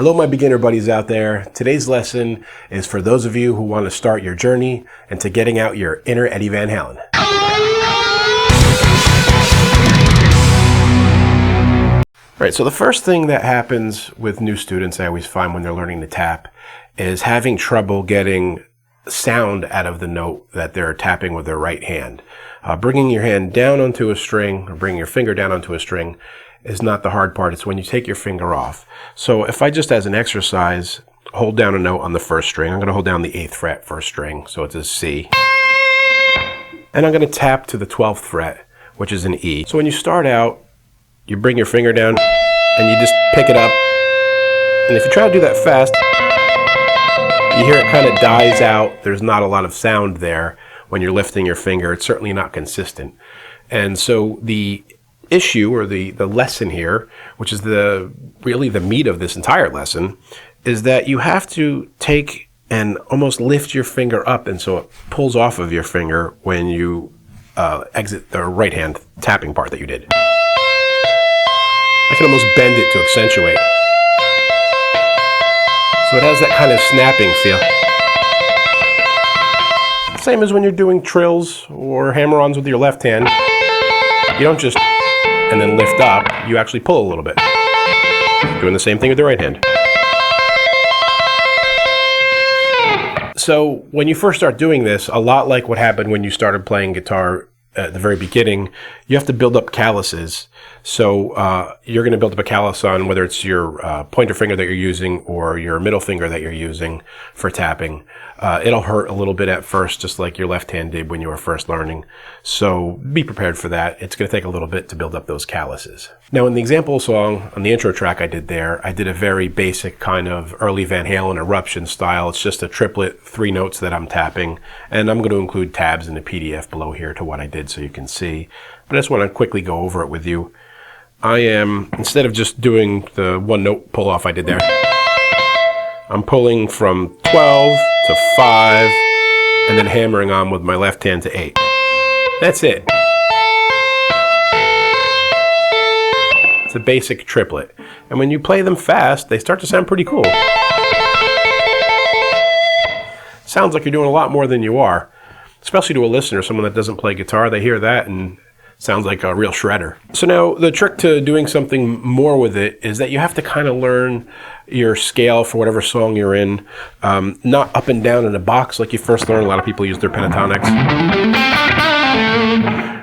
Hello my beginner buddies out there. Today's lesson is for those of you who want to start your journey into getting out your inner Eddie Van Halen. Alright, so the first thing that happens with new students, I always find when they're learning to tap, is having trouble getting sound out of the note that they're tapping with their right hand. Bringing your hand down onto a string, or bringing your finger down onto a string, is not the hard part. It's when you take your finger off. So if I just as an exercise hold down a note on the first string, I'm going to hold down the 8th fret first string, so it's a C. And I'm going to tap to the 12th fret, which is an E. So when you start out, you bring your finger down and you just pick it up. And if you try to do that fast, you hear it kind of dies out. There's not a lot of sound there when you're lifting your finger. It's certainly not consistent. And so the issue, or the lesson here, which is really the meat of this entire lesson, is that you have to take and almost lift your finger up, and so it pulls off of your finger when you exit the right hand tapping part that you did. I can almost bend it to accentuate. So it has that kind of snapping feel. Same as when you're doing trills or hammer-ons with your left hand. You don't just and then lift up, you actually pull a little bit. Doing the same thing with the right hand. So when you first start doing this, a lot like what happened when you started playing guitar at the very beginning, you have to build up calluses. So you're going to build up a callus on whether it's your pointer finger that you're using or your middle finger that you're using for tapping. It'll hurt a little bit at first, just like your left hand did when you were first learning. So be prepared for that. It's going to take a little bit to build up those calluses. Now in the example song, on the intro track I did there, I did a very basic kind of early Van Halen Eruption style. It's just a triplet, 3 notes that I'm tapping. And I'm going to include tabs in the PDF below here to what I did so you can see. But I just want to quickly go over it with you. I am, instead of just doing the 1 note pull off I did there, I'm pulling from 12 to 5 and then hammering on with my left hand to 8. That's it. It's a basic triplet. And when you play them fast, they start to sound pretty cool. Sounds like you're doing a lot more than you are. Especially to a listener, someone that doesn't play guitar, they hear that and sounds like a real shredder. So now the trick to doing something more with it is that you have to kind of learn your scale for whatever song you're in. Not up and down in a box like you first learn. A lot of people use their pentatonics.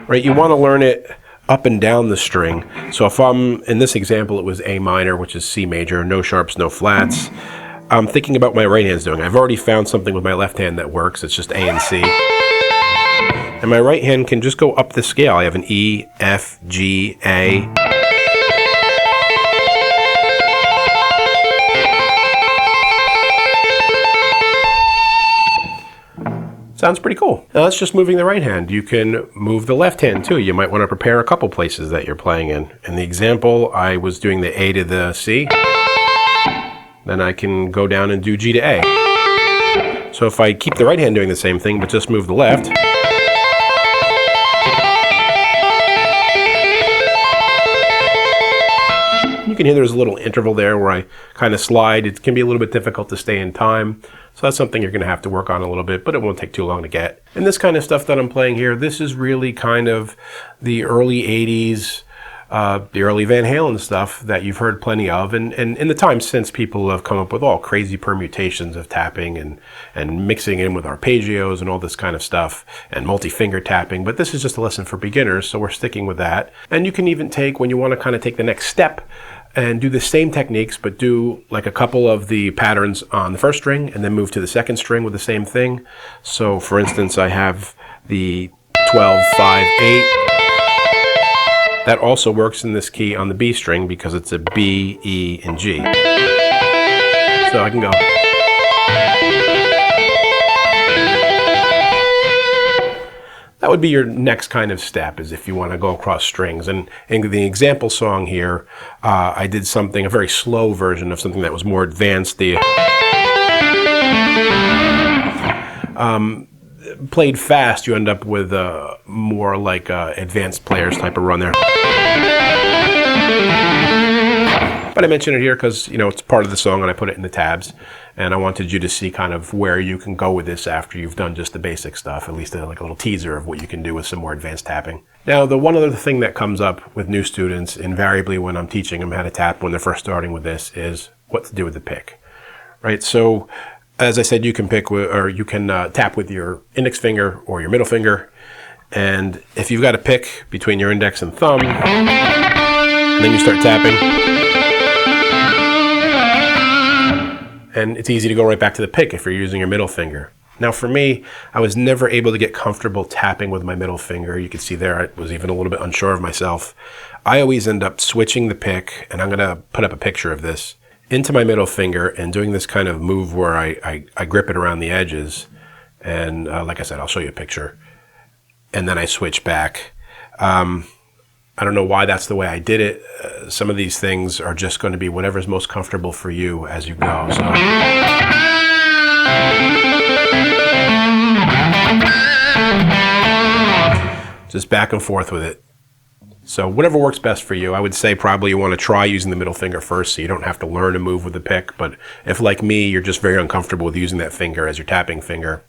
Right, you want to learn it up and down the string. So if I'm, in this example, it was A minor, which is C major, no sharps, no flats. I'm thinking about what my right hand's doing. I've already found something with my left hand that works. It's just A and C. And my right hand can just go up the scale. I have an E, F, G, A. Sounds pretty cool. Now that's just moving the right hand. You can move the left hand too. You might want to prepare a couple places that you're playing in. In the example, I was doing the A to the C. Then I can go down and do G to A. So if I keep the right hand doing the same thing, but just move the left, you can hear there's a little interval there where I kind of slide. It can be a little bit difficult to stay in time. So that's something you're going to have to work on a little bit, but it won't take too long to get. And this kind of stuff that I'm playing here, this is really kind of the early 80s, the early Van Halen stuff that you've heard plenty of. And in the time since, people have come up with all crazy permutations of tapping and mixing in with arpeggios and all this kind of stuff and multi-finger tapping. But this is just a lesson for beginners, so we're sticking with that. And you can even take, when you want to kind of take the next step, and do the same techniques, but do like a couple of the patterns on the first string and then move to the second string with the same thing. So for instance, I have the 12, 5, 8. That also works in this key on the B string because it's a B, E, and G. So I can go. That would be your next kind of step, is if you want to go across strings. And in the example song here, I did something, a very slow version of something that was more advanced. The played fast, you end up with more like advanced players type of run there. But I mention it here because, it's part of the song and I put it in the tabs. And I wanted you to see kind of where you can go with this after you've done just the basic stuff, at least like a little teaser of what you can do with some more advanced tapping. Now, the one other thing that comes up with new students invariably when I'm teaching them how to tap when they're first starting with this is what to do with the pick, right? So as I said, you can pick or you can tap with your index finger or your middle finger. And if you've got a pick between your index and thumb, and then you start tapping, and it's easy to go right back to the pick if you're using your middle finger. Now for me, I was never able to get comfortable tapping with my middle finger. You can see there, I was even a little bit unsure of myself. I always end up switching the pick, and I'm gonna put up a picture of this, into my middle finger and doing this kind of move where I grip it around the edges. And like I said, I'll show you a picture. And then I switch back. I don't know why that's the way I did it. Some of these things are just going to be whatever's most comfortable for you as you go. So just back and forth with it. So whatever works best for you. I would say probably you want to try using the middle finger first so you don't have to learn to move with the pick. But if, like me, you're just very uncomfortable with using that finger as your tapping finger,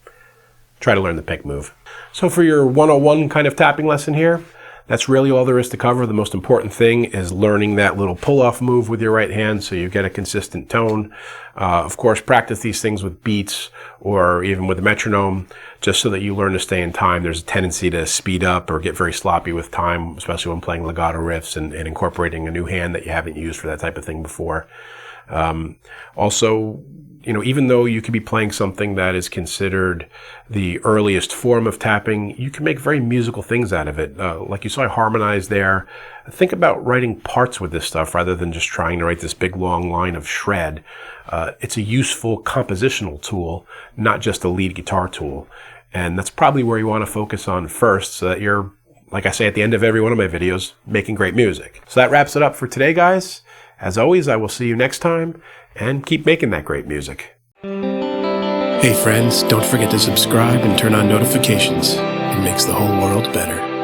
try to learn the pick move. So for your 101 kind of tapping lesson here, that's really all there is to cover. The most important thing is learning that little pull-off move with your right hand so you get a consistent tone. Of course, practice these things with beats or even with a metronome just so that you learn to stay in time. There's a tendency to speed up or get very sloppy with time, especially when playing legato riffs and incorporating a new hand that you haven't used for that type of thing before. Also, even though you could be playing something that is considered the earliest form of tapping, you can make very musical things out of it. Like you saw I harmonized there. Think about writing parts with this stuff rather than just trying to write this big long line of shred. It's a useful compositional tool, not just a lead guitar tool. And that's probably where you want to focus on first so that you're, like I say at the end of every one of my videos, making great music. So that wraps it up for today, guys. As always, I will see you next time, and keep making that great music. Hey friends, don't forget to subscribe and turn on notifications. It makes the whole world better.